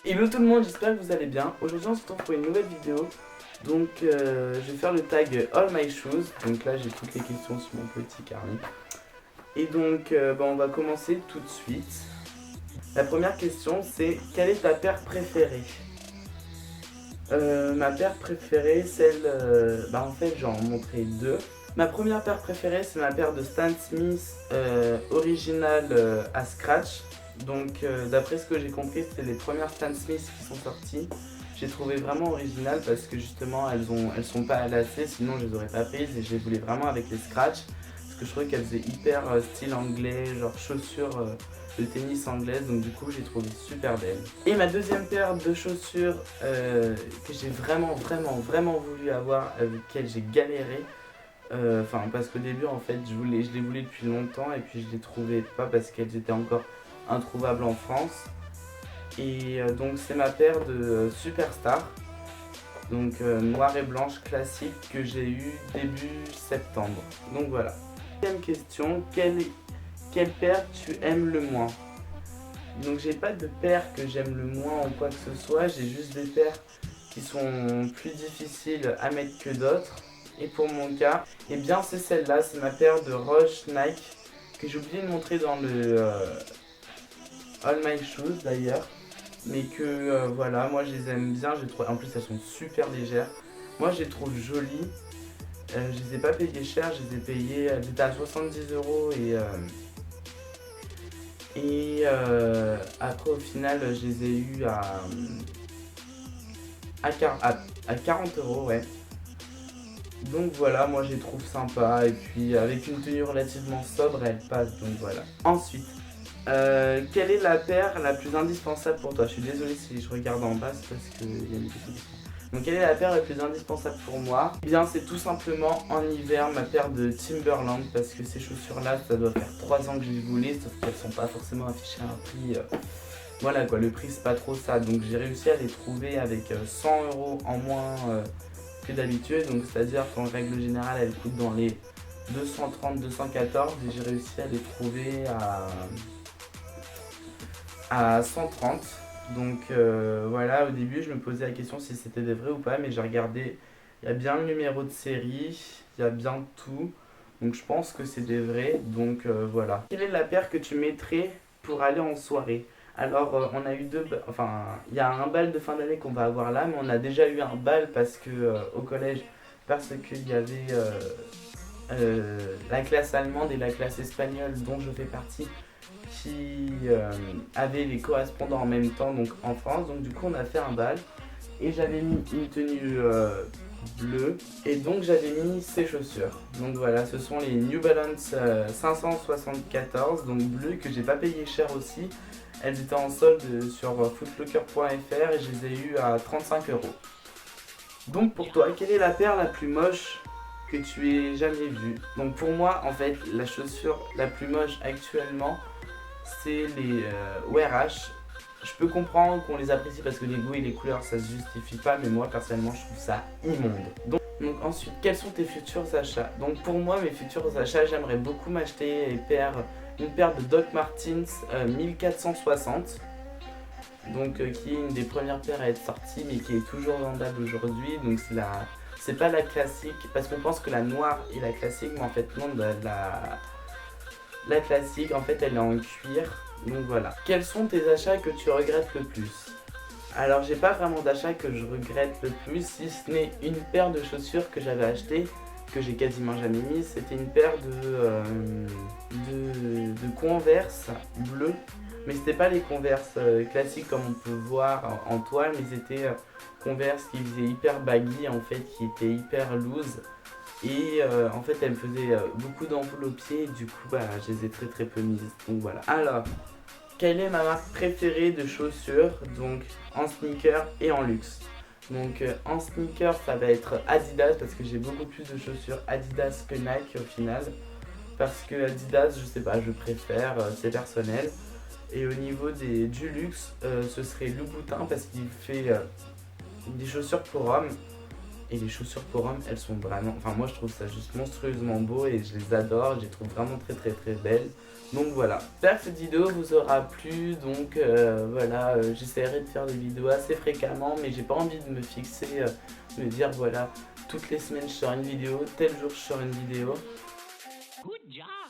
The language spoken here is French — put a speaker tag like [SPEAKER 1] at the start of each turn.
[SPEAKER 1] Hello tout le monde, j'espère que vous allez bien. Aujourd'hui on se retrouve pour une nouvelle vidéo. Donc je vais faire le tag All My Shoes. Donc là j'ai toutes les questions sur mon petit carnet. Et donc on va commencer tout de suite. La première question c'est: quelle est ta paire préférée? Ma paire préférée, celle... en fait j'en montrer deux. Ma première paire préférée c'est ma paire de Stan Smith originale à scratch. Donc d'après ce que j'ai compris, c'était les premières Stan Smith qui sont sorties. J'ai trouvé vraiment original parce que justement elles sont pas à lacets, sinon je les aurais pas prises et je les voulais vraiment avec les scratch. Parce que je trouvais qu'elles faisaient hyper style anglais, genre chaussures de tennis anglaise, donc du coup j'ai trouvé super belle. Et ma deuxième paire de chaussures que j'ai vraiment voulu avoir, avec laquelle j'ai galéré. Parce qu'au début en fait je les voulais depuis longtemps et puis je les trouvais pas parce qu'elles étaient encore introuvables en France. Et donc c'est ma paire de Superstar, donc noire et blanche classique que j'ai eu début septembre. Donc voilà. Deuxième question, quelle paire tu aimes le moins? Donc j'ai pas de paire que j'aime le moins ou quoi que ce soit, j'ai juste des paires qui sont plus difficiles à mettre que d'autres. Et pour mon cas, et bien c'est celle-là, c'est ma paire de Roche Nike que j'ai oublié de montrer dans le All My Shoes d'ailleurs. Mais que voilà, moi je les aime bien, en plus elles sont super légères. Moi je les trouve jolies. Je les ai pas payées cher, je les ai payées, elles étaient à 70 € et après au final je les ai eues à 40 €, ouais. Donc voilà, moi je les trouve sympas et puis avec une tenue relativement sobre, elles passent, donc voilà. Ensuite, quelle est la paire la plus indispensable pour toi? Je suis désolé si je regarde en bas, c'est parce qu'il y a une petite question. Donc quelle est la paire la plus indispensable pour moi? Eh bien c'est tout simplement en hiver ma paire de Timberland, parce que ces chaussures là ça doit faire 3 ans que je les voulais, sauf qu'elles sont pas forcément affichées à un prix. Voilà quoi, le prix c'est pas trop ça, donc j'ai réussi à les trouver avec 100 € en moins que d'habitude, donc c'est à dire qu'en règle générale elles coûtent dans les 230-214 et j'ai réussi à les trouver à 130. Donc voilà, au début je me posais la question si c'était des vrais ou pas, mais j'ai regardé, il y a bien le numéro de série, il y a bien tout, donc je pense que c'est des vrais, donc voilà. Quelle est la paire que tu mettrais pour aller en soirée? Alors on a eu il y a un bal de fin d'année qu'on va avoir là, mais on a déjà eu un bal parce que au collège, parce qu'il y avait la classe allemande et la classe espagnole dont je fais partie qui avaient les correspondants en même temps, donc en France. Donc du coup on a fait un bal et j'avais mis une tenue bleue et donc j'avais mis ces chaussures. Donc voilà, ce sont les New Balance 574, donc bleues, que j'ai pas payé cher aussi. Elles étaient en solde sur footlocker.fr et je les ai eues à 35 €. Donc pour toi, quelle est la paire la plus moche que tu aies jamais vue? Donc pour moi, en fait, la chaussure la plus moche actuellement, c'est les Wear H. Je peux comprendre qu'on les apprécie parce que les goûts et les couleurs ça se justifie pas, mais moi personnellement je trouve ça immonde. Donc ensuite, quels sont tes futurs achats? Donc pour moi, mes futurs achats, j'aimerais beaucoup m'acheter une paire de Doc Martens 1460. Donc qui est une des premières paires à être sortie mais qui est toujours vendable aujourd'hui. Donc c'est pas la classique, parce qu'on pense que la noire est la classique, mais en fait non, la classique en fait elle est en cuir. Donc voilà. Quels sont tes achats que tu regrettes le plus? Alors j'ai pas vraiment d'achat que je regrette le plus, si ce n'est une paire de chaussures que j'avais achetée, que j'ai quasiment jamais mise. C'était une paire de Converse bleues, mais c'était pas les Converse classiques comme on peut voir en toile, mais c'était Converse qui faisaient hyper baggy en fait, qui étaient hyper loose. Et en fait elles me faisaient beaucoup d'ampoules aux pieds, et du coup je les ai très peu mises. Donc voilà. Alors, quelle est ma marque préférée de chaussures, donc en sneaker et en luxe? Donc en sneaker ça va être Adidas, parce que j'ai beaucoup plus de chaussures Adidas que Nike au final. Parce que Adidas, je sais pas, je préfère, c'est personnel. Et au niveau du luxe, ce serait Louboutin, parce qu'il fait des chaussures pour hommes. Et les chaussures Corum, elles sont vraiment... Enfin, moi, je trouve ça juste monstrueusement beau et je les adore. Je les trouve vraiment très belles. Donc voilà. J'espère que cette vidéo vous aura plu. Donc voilà, j'essaierai de faire des vidéos assez fréquemment. Mais j'ai pas envie de me fixer, me dire voilà, toutes les semaines je sors une vidéo, tel jour je sors une vidéo.
[SPEAKER 2] Good job.